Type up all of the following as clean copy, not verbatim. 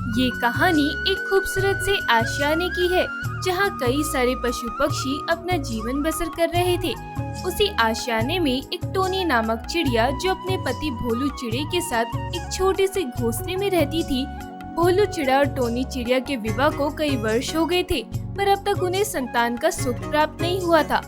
ये कहानी एक खूबसूरत से आशियाने की है, जहाँ कई सारे पशु पक्षी अपना जीवन बसर कर रहे थे। उसी आशियाने में एक टोनी नामक चिड़िया, जो अपने पति भोलू चिड़े के साथ एक छोटे से घोंसले में रहती थी। भोलू चिड़ा और टोनी चिड़िया के विवाह को कई वर्ष हो गए थे, पर अब तक उन्हें संतान का सुख प्राप्त नहीं हुआ था।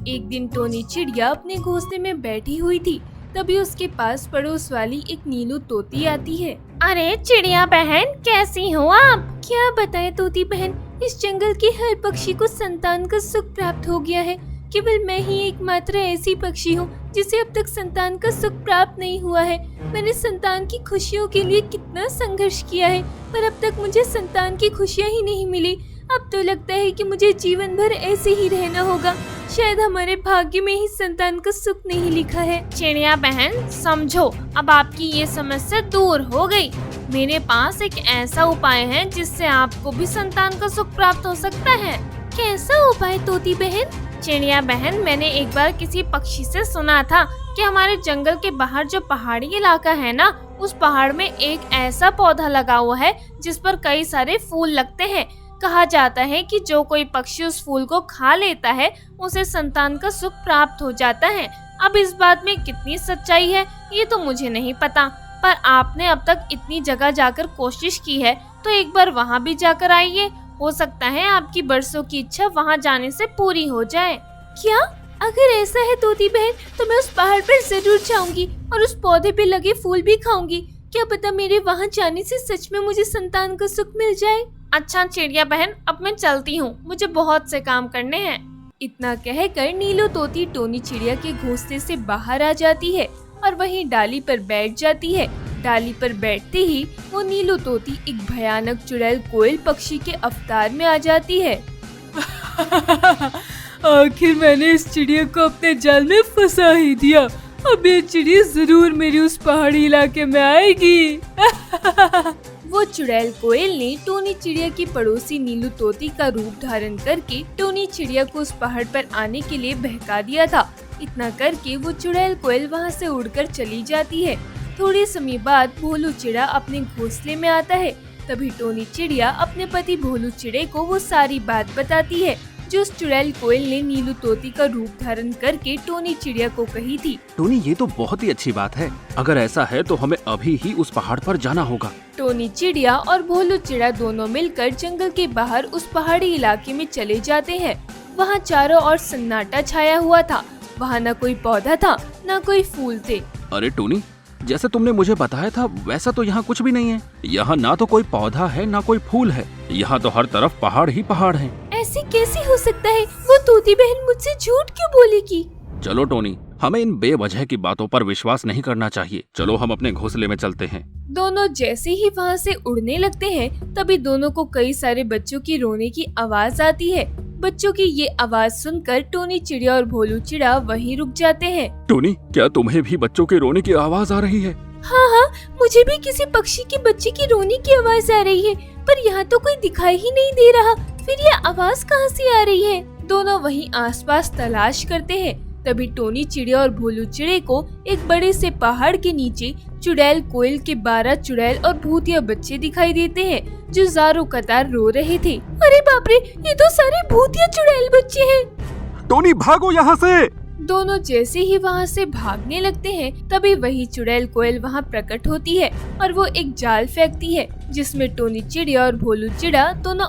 एक दिन टोनी चिड़िया अपने घोंसले में बैठी हुई थी, तभी उसके पास पड़ोस वाली एक नीलू तोती आती है। अरे चिड़िया बहन, कैसी हो आप? क्या बताएं तोती बहन, इस जंगल के हर पक्षी को संतान का सुख प्राप्त हो गया है। केवल मैं ही एकमात्र ऐसी पक्षी हूँ जिसे अब तक संतान का सुख प्राप्त नहीं हुआ है। मैंने संतान की खुशियों के लिए कितना संघर्ष किया है, पर अब तक मुझे संतान की खुशियाँ ही नहीं मिली। अब तो लगता है कि मुझे जीवन भर ऐसे ही रहना होगा। शायद हमारे भाग्य में ही संतान का सुख नहीं लिखा है। चिड़िया बहन समझो, अब आपकी ये समस्या दूर हो गई। मेरे पास एक ऐसा उपाय है जिससे आपको भी संतान का सुख प्राप्त हो सकता है। कैसा उपाय तोती बहन? चिड़िया बहन, मैंने एक बार किसी पक्षी से सुना था कि हमारे जंगल के बाहर जो पहाड़ी इलाका है ना, उस पहाड़ में एक ऐसा पौधा लगा हुआ है जिस पर कई सारे फूल लगते हैं। कहा जाता है कि जो कोई पक्षी उस फूल को खा लेता है, उसे संतान का सुख प्राप्त हो जाता है। अब इस बात में कितनी सच्चाई है ये तो मुझे नहीं पता, पर आपने अब तक इतनी जगह जाकर कोशिश की है, तो एक बार वहाँ भी जाकर आइए। हो सकता है आपकी बरसों की इच्छा वहाँ जाने से पूरी हो जाए। क्या? अगर ऐसा है तोती बहन, तो मैं उस पहाड़ पर जरूर जाऊंगी और उस पौधे पे लगे फूल भी खाऊंगी। क्या पता मेरे वहाँ जाने से सच में मुझे संतान का सुख मिल जाए। अच्छा चिड़िया बहन, अब मैं चलती हूँ, मुझे बहुत से काम करने हैं। इतना कहकर नीलू तोती टोनी चिड़िया के घोंसले से बाहर आ जाती है और वहीं डाली पर बैठ जाती है। डाली पर बैठते ही वो नीलू तोती एक भयानक चुड़ैल कोयल पक्षी के अवतार में आ जाती है। आखिर मैंने इस चिड़िया को अपने जाल में फंसा ही दिया। अब ये चिड़िया जरूर मेरी उस पहाड़ी इलाके में आएगी। वो चुड़ैल कोयल ने टोनी चिड़िया की पड़ोसी नीलू तोती का रूप धारण करके टोनी चिड़िया को उस पहाड़ पर आने के लिए बहका दिया था। इतना करके वो चुड़ैल कोयल वहाँ से उड़कर चली जाती है। थोड़े समय बाद भोलू चिड़ा अपने घोंसले में आता है। तभी टोनी चिड़िया अपने पति भोलू चिड़े को वो सारी बात बताती है जो उस चुड़ैल कोयल ने नीलू तोती का रूप धारण करके टोनी चिड़िया को कही थी। टोनी, ये तो बहुत ही अच्छी बात है। अगर ऐसा है तो हमें अभी ही उस पहाड़ पर जाना होगा। टोनी चिड़िया और भोलू चिड़ा दोनों मिलकर जंगल के बाहर उस पहाड़ी इलाके में चले जाते हैं। वहाँ चारों ओर सन्नाटा छाया हुआ था। वहाँ न कोई पौधा था, न कोई फूल थे। अरे टोनी, जैसे तुमने मुझे बताया था वैसा तो यहाँ कुछ भी नहीं है। यहाँ ना तो कोई पौधा है ना कोई फूल है। यहाँ तो हर तरफ पहाड़ ही पहाड़ हैं। ऐसे कैसे हो सकता है? वो तोती बहन मुझसे झूठ क्यों बोलेगी? चलो टोनी, हमें इन बेवजह की बातों पर विश्वास नहीं करना चाहिए। चलो हम अपने घोंसले में चलते हैं। दोनों जैसे ही वहाँ से उड़ने लगते हैं, तभी दोनों को कई सारे बच्चों की रोने की आवाज आती है। बच्चों की ये आवाज सुनकर टोनी चिड़िया और भोलू चिड़ा वहीं रुक जाते हैं। टोनी, क्या तुम्हें भी बच्चों के रोने की आवाज आ रही है? हाँ, मुझे भी किसी पक्षी के बच्चे की रोने की आवाज आ रही है, पर यहाँ तो कोई दिखाई ही नहीं दे रहा। फिर ये आवाज कहाँ से आ रही है? दोनों वहीं आसपास तलाश करते हैं। तभी टोनी चिड़िया और भोलू चिड़े को एक बड़े से पहाड़ के नीचे चुड़ैल कोयल के 12 चुड़ैल और भूतिया बच्चे दिखाई देते हैं, जो ज़ारों कतार रो रहे थे। अरे बाप रे, ये तो सारे भूतिया चुड़ैल बच्चे हैं। टोनी, भागो यहाँ से। दोनों जैसे ही वहाँ से भागने लगते हैं, तभी वही चुड़ैल कोयल वहाँ प्रकट होती है और वो एक जाल फेंकती है, जिसमें टोनी चिड़िया और भोलू चिड़ा दोनों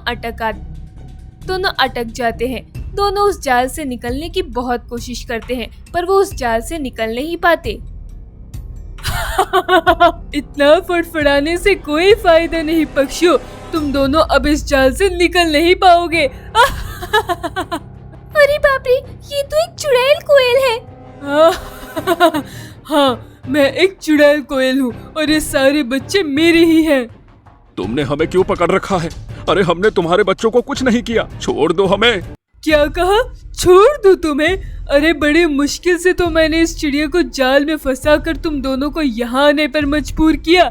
अटक जाते हैं। दोनों उस जाल से निकलने की बहुत कोशिश करते हैं, पर वो उस जाल से निकल नहीं पाते। इतना फड़फड़ाने से कोई फायदा नहीं पक्षियों, तुम दोनों अब इस जाल से निकल नहीं पाओगे। अरे बाप रे, ये तो एक चुड़ैल कोयल है। हाँ, मैं एक चुड़ैल कोयल हूँ और ये सारे बच्चे मेरे ही हैं। तुमने हमें क्यों पकड़ रखा है? अरे हमने तुम्हारे बच्चों को कुछ नहीं किया, छोड़ दो हमें। क्या कहा? छोड़ दूं तुम्हें? अरे बड़े मुश्किल से तो मैंने इस चिड़िया को जाल में फंसाकर तुम दोनों को यहाँ आने पर मजबूर किया।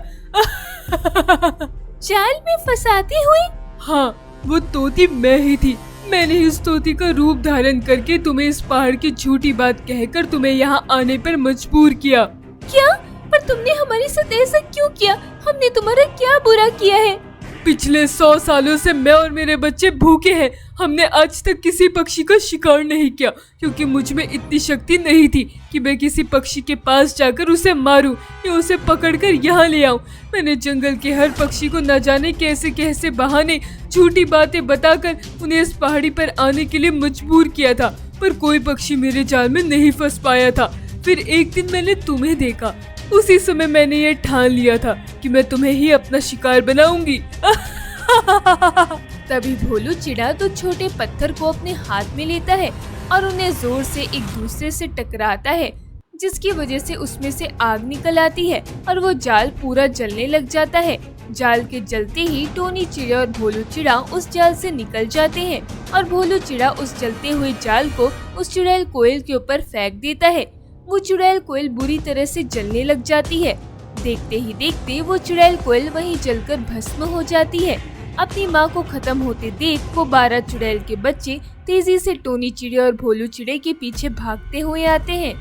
जाल में फंसाते हुए? हाँ, वो तोती मैं ही थी। मैंने इस तोती का रूप धारण करके तुम्हें इस पहाड़ की झूठी बात कहकर तुम्हें यहाँ आने पर मजबूर किया। क्या? पर तुमने हमारे साथ ऐसा क्यों किया? हमने तुम्हारा क्या बुरा किया है? पिछले 100 सालों से मैं और मेरे बच्चे भूखे हैं। हमने आज तक किसी पक्षी का शिकार नहीं किया क्योंकि मुझ में इतनी शक्ति नहीं थी कि मैं किसी पक्षी के पास जाकर उसे मारूं या उसे पकड़कर यहाँ ले आऊं। मैंने जंगल के हर पक्षी को न जाने कैसे कैसे बहाने झूठी बातें बताकर उन्हें इस पहाड़ी पर आने के लिए मजबूर किया था, पर कोई पक्षी मेरे जाल में नहीं फंस पाया था। फिर एक दिन मैंने तुम्हें देखा। उसी समय मैंने ये ठान लिया था कि मैं तुम्हें ही अपना शिकार बनाऊंगी। तभी भोलू चिड़ा तो छोटे पत्थर को अपने हाथ में लेता है और उन्हें जोर से एक दूसरे से टकराता है, जिसकी वजह से उसमें से आग निकल आती है और वो जाल पूरा जलने लग जाता है। जाल के जलते ही टोनी चिड़ा और भोलू चिड़ा उस जाल से निकल जाते हैं और भोलू चिड़ा उस जलते हुए जाल को उस चुड़ैल कोयल के ऊपर फेंक देता है। वो चुड़ैल कोयल बुरी तरह से जलने लग जाती है। देखते ही देखते वो चुड़ैल कोयल वहीं जलकर भस्म हो जाती है। अपनी माँ को खत्म होते देख वो 12 चुड़ैल के बच्चे तेजी से टोनी चिड़े और भोलू चिड़े के पीछे भागते हुए आते हैं।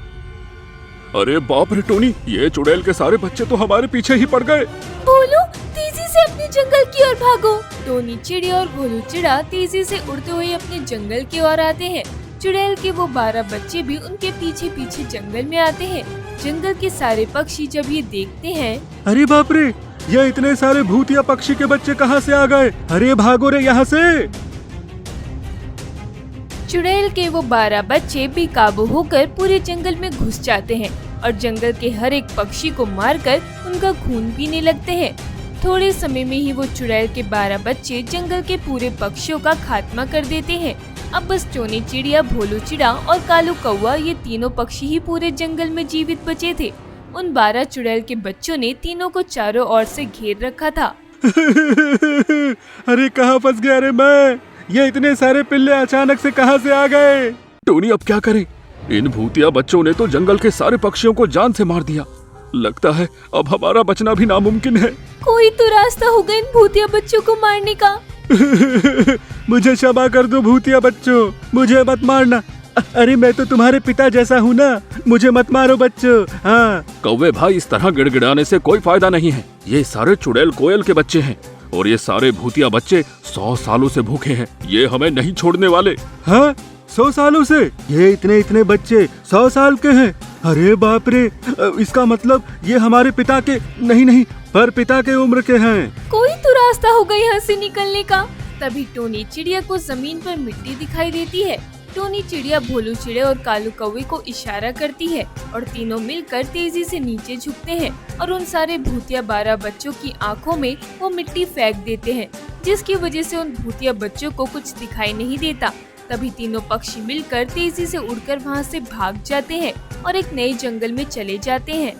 अरे बाप रे टोनी, ये चुड़ैल के सारे बच्चे तो हमारे पीछे ही पड़ गए। भोलू तेजी से अपने जंगल की ओर भागो। टोनी चिड़े और भोलू चिड़ा तेजी से उड़ते हुए अपने जंगल की ओर आते हैं। चुड़ैल के वो 12 बच्चे भी उनके पीछे पीछे जंगल में आते हैं। जंगल के सारे पक्षी जब ये देखते हैं, अरे बाप रे, ये इतने सारे भूतिया पक्षी के बच्चे कहाँ से आ गए? अरे भागो रे यहाँ से। चुड़ैल के वो 12 बच्चे बेकाबू होकर पूरे जंगल में घुस जाते हैं और जंगल के हर एक पक्षी को मारकर उनका खून पीने लगते हैं। थोड़े समय में ही वो चुड़ैल के 12 बच्चे जंगल के पूरे पक्षियों का खात्मा कर देते हैं। अब बस टोनी चिड़िया, भोलू चिड़ा और कालू कौवा, ये तीनों पक्षी ही पूरे जंगल में जीवित बचे थे। उन 12 चुड़ैल के बच्चों ने तीनों को चारों ओर से घेर रखा था। अरे कहाँ फंस गया रे मैं? ये इतने सारे पिल्ले अचानक से कहाँ से आ गए? टोनी अब क्या करें? इन भूतिया बच्चों ने तो जंगल के सारे पक्षियों को जान से मार दिया। लगता है अब हमारा बचना भी नामुमकिन है। कोई तो रास्ता होगा इन भूतिया बच्चों को मारने का। मुझे क्षमा कर दो भूतिया बच्चों, मुझे मत मारना। अरे मैं तो तुम्हारे पिता जैसा हूँ ना, मुझे मत मारो बच्चों। हाँ कौवे भाई, इस तरह गिड़गिड़ाने से कोई फायदा नहीं है। ये सारे चुड़ैल कोयल के बच्चे हैं और ये सारे भूतिया बच्चे 100 सालों से भूखे हैं। ये हमें नहीं छोड़ने वाले। हाँ 100 सालों से? ये इतने इतने बच्चे 100 साल के हैं? अरे बाप रे, इसका मतलब ये हमारे पिता के नहीं पर पिता के उम्र के हैं। कोई तो रास्ता होगा यहाँ से निकलने का। तभी टोनी चिड़िया को जमीन पर मिट्टी दिखाई देती है। टोनी चिड़िया भोलू चिड़े और कालू कौवे को इशारा करती है और तीनों मिलकर तेजी से नीचे झुकते हैं और उन सारे भूतिया 12 बच्चों की आंखों में वो मिट्टी फेंक देते हैं, जिसकी वजह से उन भूतिया बच्चों को कुछ दिखाई नहीं देता। तभी तीनों पक्षी मिलकर तेजी से उड़कर वहाँ से भाग जाते हैं और एक नए जंगल में चले जाते हैं।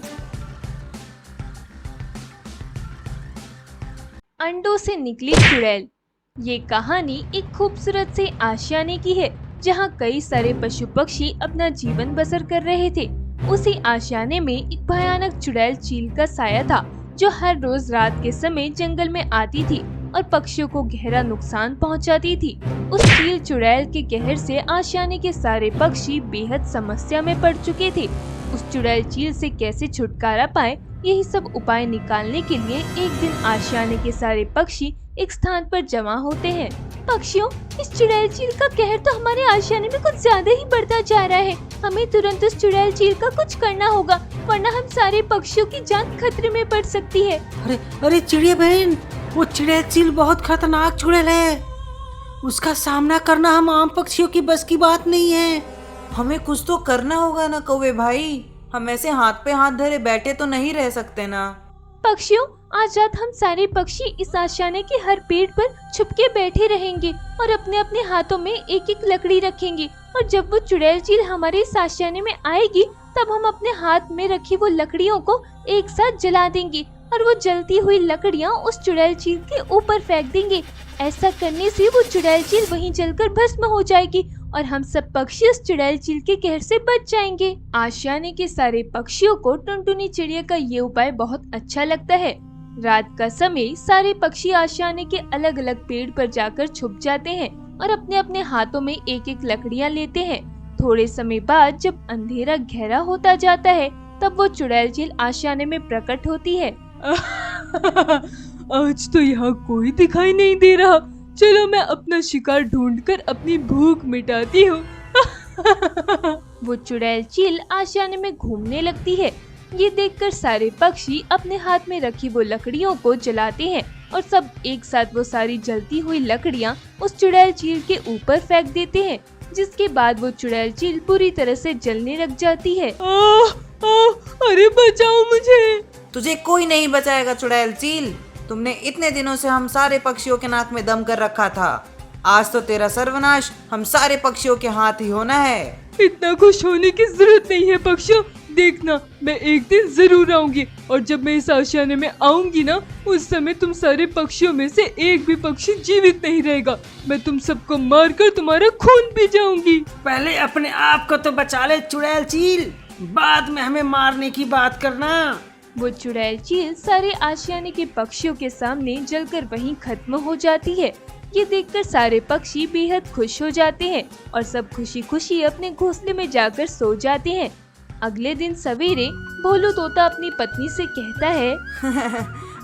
अंडों से निकली चुड़ैल। ये कहानी एक खूबसूरत से आशियाने की है जहाँ कई सारे पशु पक्षी अपना जीवन बसर कर रहे थे। उसी आशियाने में एक भयानक चुड़ैल चील का साया था जो हर रोज रात के समय जंगल में आती थी और पक्षियों को गहरा नुकसान पहुंचाती थी। उस चील चुड़ैल के कहर से आशियाने के सारे पक्षी बेहद समस्या में पड़ चुके थे। उस चुड़ैल चील से कैसे छुटकारा पाए, यही सब उपाय निकालने के लिए एक दिन आशियाने के सारे पक्षी एक स्थान पर जमा होते हैं। पक्षियों, इस चुड़ैल चील का कहर तो हमारे आशियाने में कुछ ज्यादा ही बढ़ता जा रहा है। हमें तुरंत उस चुड़ैल चील का कुछ करना होगा, वरना हम सारे पक्षियों की जान खतरे में पड़ सकती है। अरे चिड़िया बहन, वो चुड़ैल चील बहुत खतरनाक चुड़ैल है। उसका सामना करना हम आम पक्षियों की बस की बात नहीं है। हमें कुछ तो करना होगा ना कौवे भाई, हम ऐसे हाथ पे हाथ धरे बैठे तो नहीं रह सकते ना। पक्षियों, आज रात हम सारे पक्षी इस आशियाने के हर पेड़ पर छुपके बैठे रहेंगे और अपने अपने हाथों में एक एक लकड़ी रखेंगे और जब वो चुड़ैल चील हमारे इस आशियाने में आएगी तब हम अपने हाथ में रखी वो लकड़ियों को एक साथ जला देंगे और वो जलती हुई लकड़ियाँ उस चुड़ैल चील के ऊपर फेंक देंगे। ऐसा करने से वो चुड़ैल चील वहीं जलकर भस्म हो जाएगी और हम सब पक्षी उस चुड़ैल चील के कहर से बच जाएंगे। आशियाने के सारे पक्षियों को टुनटुनी चिड़िया का ये उपाय बहुत अच्छा लगता है। रात का समय सारे पक्षी आशियाने के अलग अलग पेड़ पर जाकर छुप जाते हैं और अपने अपने हाथों में एक एक लकड़ियाँ लेते हैं। थोड़े समय बाद जब अंधेरा गहरा होता जाता है तब वो चुड़ैल चील आशियाने में प्रकट होती है। आज तो यहाँ कोई दिखाई नहीं दे रहा। चलो मैं अपना शिकार ढूंढकर अपनी भूख मिटाती हूँ। वो चुड़ैल चील आशियाने में घूमने लगती है। ये देखकर सारे पक्षी अपने हाथ में रखी वो लकड़ियों को जलाते हैं और सब एक साथ वो सारी जलती हुई लकड़ियाँ उस चुड़ैल चील के ऊपर फेंक देते हैं, जिसके बाद वो चुड़ैल चील पूरी तरह से जलने लग जाती है। अरे बचाओ मुझे। तुझे कोई नहीं बचाएगा चुड़ैल चील। तुमने इतने दिनों से हम सारे पक्षियों के नाक में दम कर रखा था। आज तो तेरा सर्वनाश हम सारे पक्षियों के हाथ ही होना है। इतना खुश होने की जरूरत नहीं है पक्षियों। देखना मैं एक दिन जरूर आऊंगी और जब मैं इस आशियाने में आऊंगी ना, उस समय तुम सारे पक्षियों में से एक भी पक्षी जीवित नहीं रहेगा। मैं तुम सबको मारकर तुम्हारा खून पी जाऊंगी। पहले अपने आप को तो बचा ले चुड़ैल चील, बाद में हमें मारने की बात करना। वो चुड़ैल चील सारे आशियाने के पक्षियों के सामने जलकर वहीं खत्म हो जाती है। ये देखकर सारे पक्षी बेहद खुश हो जाते हैं और सब खुशी खुशी अपने घोंसले में जाकर सो जाते हैं। अगले दिन सवेरे भोलू तोता अपनी पत्नी से कहता है,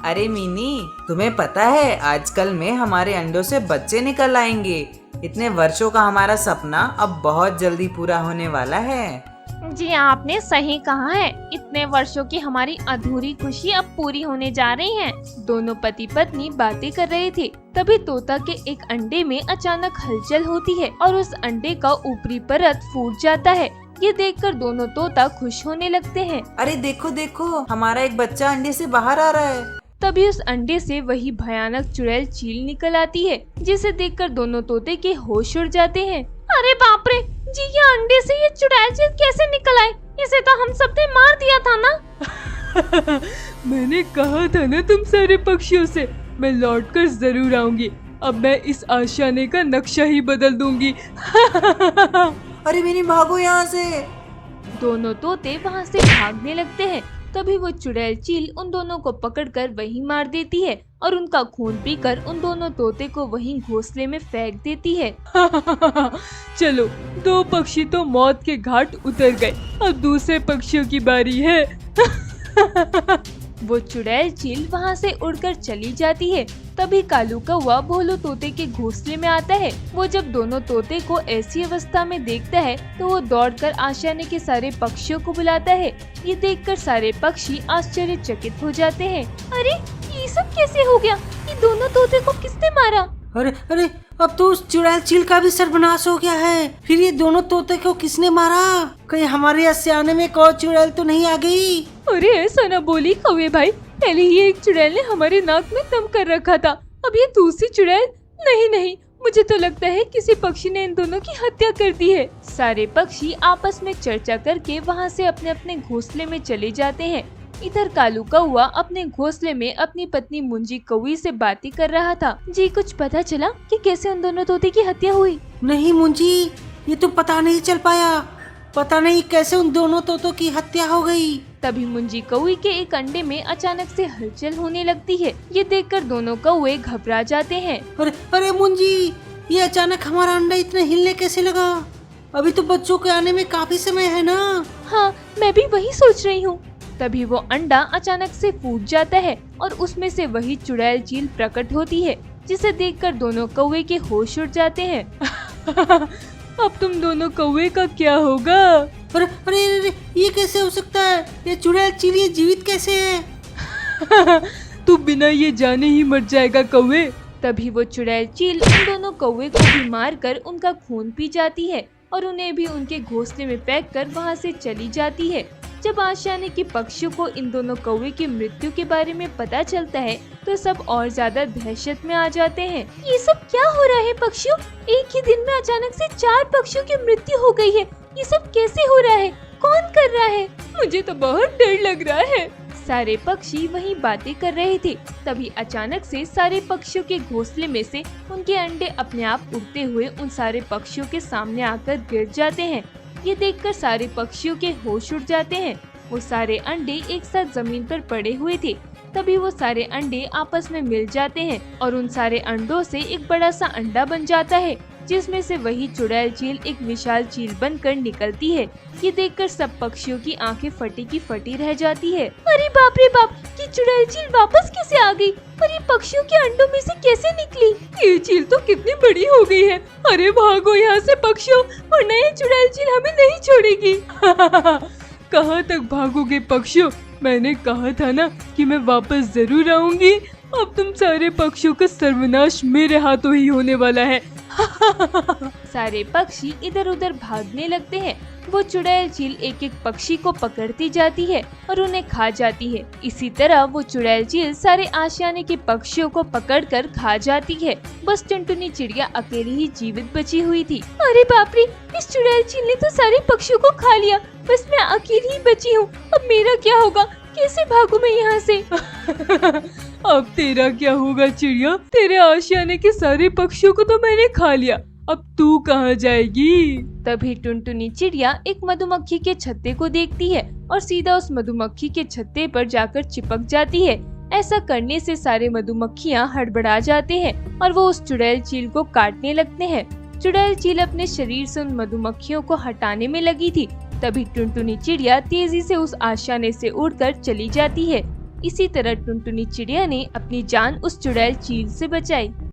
अरे मीनी, तुम्हें पता है आजकल में हमारे अंडों से बच्चे निकल आएंगे। इतने वर्षों का हमारा सपना अब बहुत जल्दी पूरा होने वाला है। जी आपने सही कहा है, इतने वर्षों की हमारी अधूरी खुशी अब पूरी होने जा रही है। दोनों पति पत्नी बातें कर रहे थे, तभी तोता के एक अंडे में अचानक हलचल होती है और उस अंडे का ऊपरी परत फूट जाता है। ये देखकर दोनों तोता खुश होने लगते हैं। अरे देखो देखो, हमारा एक बच्चा अंडे से बाहर आ रहा है। तभी उस अंडे से वही भयानक चुड़ैल चील निकल आती है, जिसे देखकर दोनों तोते के होश उड़ जाते हैं। अरे बाप रे जी, ये अंडे से ये चुड़ैल चील कैसे निकल आए? इसे तो हम सबने मार दिया था ना। मैंने कहा था ना तुम सारे पक्षियों से, मैं लौटकर जरूर आऊंगी। अब मैं इस आशियाने का नक्शा ही बदल दूंगी। अरे मीनी भागो यहाँ से। दोनों तोते वहाँ से भागने लगते हैं। तभी वो चुड़ैल चील उन दोनों को पकड़कर वहीं मार देती है और उनका खून पीकर उन दोनों तोते को वहीं घोंसले में फेंक देती है। चलो, दो पक्षी तो मौत के घाट उतर गए, अब दूसरे पक्षियों की बारी है। वो चुड़ैल चील वहाँ से उड़कर चली जाती है। तभी कालू कौवा भोलू तोते के घोंसले में आता है। वो जब दोनों तोते को ऐसी अवस्था में देखता है तो वो दौड़कर आशियाने के सारे पक्षियों को बुलाता है। ये देखकर सारे पक्षी आश्चर्यचकित हो जाते हैं। अरे ये सब कैसे हो गया? ये दोनों तोते को किसने मारा? अरे अरे, अब तो उस चुड़ैल चील का भी सर्वनाश हो गया है। फिर ये दोनों तोते को किसने मारा? कहीं हमारे आशियाने में कोई चुड़ैल तो नहीं आ गई? अरे ऐसा ना बोली कौवे भाई, पहले ही एक चुड़ैल ने हमारे नाक में दम कर रखा था, अब ये दूसरी चुड़ैल। नहीं, मुझे तो लगता है किसी पक्षी ने इन दोनों की हत्या कर दी है। सारे पक्षी आपस में चर्चा करके वहाँ से अपने अपने घोंसले में चले जाते हैं। इधर कालू कौवा अपने घोंसले में अपनी पत्नी मुंजी कौवी से बातें कर रहा था। जी कुछ पता चला कि कैसे उन दोनों तोते की हत्या हुई? नहीं मुंजी, ये तो पता नहीं चल पाया। पता नहीं कैसे उन दोनों तोतों की हत्या हो गई। तभी मुंजी कौवी के एक अंडे में अचानक से हलचल होने लगती है। ये देखकर दोनों कौवे घबरा जाते हैं। अरे मुंजी, ये अचानक हमारा अंडा इतना हिलने कैसे लगा? अभी तो बच्चों के आने में काफी समय है ना। हाँ, मैं भी वही सोच रही हूँ। तभी वो अंडा अचानक से फूट जाता है और उसमें से वही चुड़ैल चील प्रकट होती है, जिसे देखकर दोनों कौवे के होश उड़ जाते हैं। अब तुम दोनों कौवे का क्या होगा? अरे, ये कैसे हो सकता है? ये चुड़ैल चील ये जीवित कैसे है? तू बिना ये जाने ही मर जाएगा कौवे। तभी वो चुड़ैल चील उन दोनों कौवे को भी मार कर उनका खून पी जाती है और उन्हें भी उनके घोंसले में फेंक कर वहाँ से चली जाती है। जब आशियाने के पक्षियों को इन दोनों कौवे की मृत्यु के बारे में पता चलता है तो सब और ज्यादा दहशत में आ जाते हैं। ये सब क्या हो रहा है पक्षियों? एक ही दिन में अचानक से 4 पक्षियों की मृत्यु हो गई है। ये सब कैसे हो रहा है? कौन कर रहा है? मुझे तो बहुत डर लग रहा है। सारे पक्षी वहीं बातें कर रहे थे। तभी अचानक से सारे पक्षियों के घोंसले में से उनके अंडे अपने आप उड़ते हुए उन सारे पक्षियों के सामने आकर गिर जाते हैं। ये देखकर सारे पक्षियों के होश उड़ जाते हैं। वो सारे अंडे एक साथ जमीन पर पड़े हुए थे। तभी वो सारे अंडे आपस में मिल जाते हैं और उन सारे अंडों से एक बड़ा सा अंडा बन जाता है। जिसमें से वही चुड़ैल चील एक विशाल चील बनकर निकलती है। ये देखकर सब पक्षियों की आंखें फटी की फटी रह जाती है। अरे बाप रे बाप, ये चुड़ैल चील वापस कैसे आ गई और ये पक्षियों के अंडों में से कैसे निकली? ये चील तो कितनी बड़ी हो गई है। अरे भागो यहाँ से पक्षियों, वरना ये चुड़ैल चील हमें नहीं छोड़ेगी। कहाँ तक भागोगे पक्षियों? मैंने कहा था ना कि मैं वापस जरूर आऊंगी। अब तुम सारे पक्षियों का सर्वनाश मेरे हाथों ही होने वाला है। सारे पक्षी इधर उधर भागने लगते हैं। वो चुड़ैल चील एक एक पक्षी को पकड़ती जाती है और उन्हें खा जाती है। इसी तरह वो चुड़ैल चील सारे आशियाने के पक्षियों को पकड़कर खा जाती है। बस टुनटुनी चिड़िया अकेली ही जीवित बची हुई थी। अरे बाप रे, इस चुड़ैल चील ने तो सारे पक्षियों को खा लिया। बस मैं अकेली ही बची हूँ। अब मेरा क्या होगा? कैसे भागूं मैं यहाँ से? अब तेरा क्या होगा चिड़िया? तेरे आशियाने के सारे पक्षियों को तो मैंने खा लिया। अब तू कहाँ जाएगी? तभी टुनटुनी चिड़िया एक मधुमक्खी के छत्ते को देखती है और सीधा उस मधुमक्खी के छत्ते पर जाकर चिपक जाती है। ऐसा करने से सारे मधुमक्खियाँ हड़बड़ा जाते हैं और वो उस चुड़ैल चील को काटने लगते हैं। चुड़ैल चील अपने शरीर से उन मधुमक्खियों को हटाने में लगी थी। तभी टुनटुनी चिड़िया तेजी से उस आशियाने से उड़कर चली जाती है। इसी तरह टुनटुनी चिड़िया ने अपनी जान उस चुड़ैल चील से बचाई।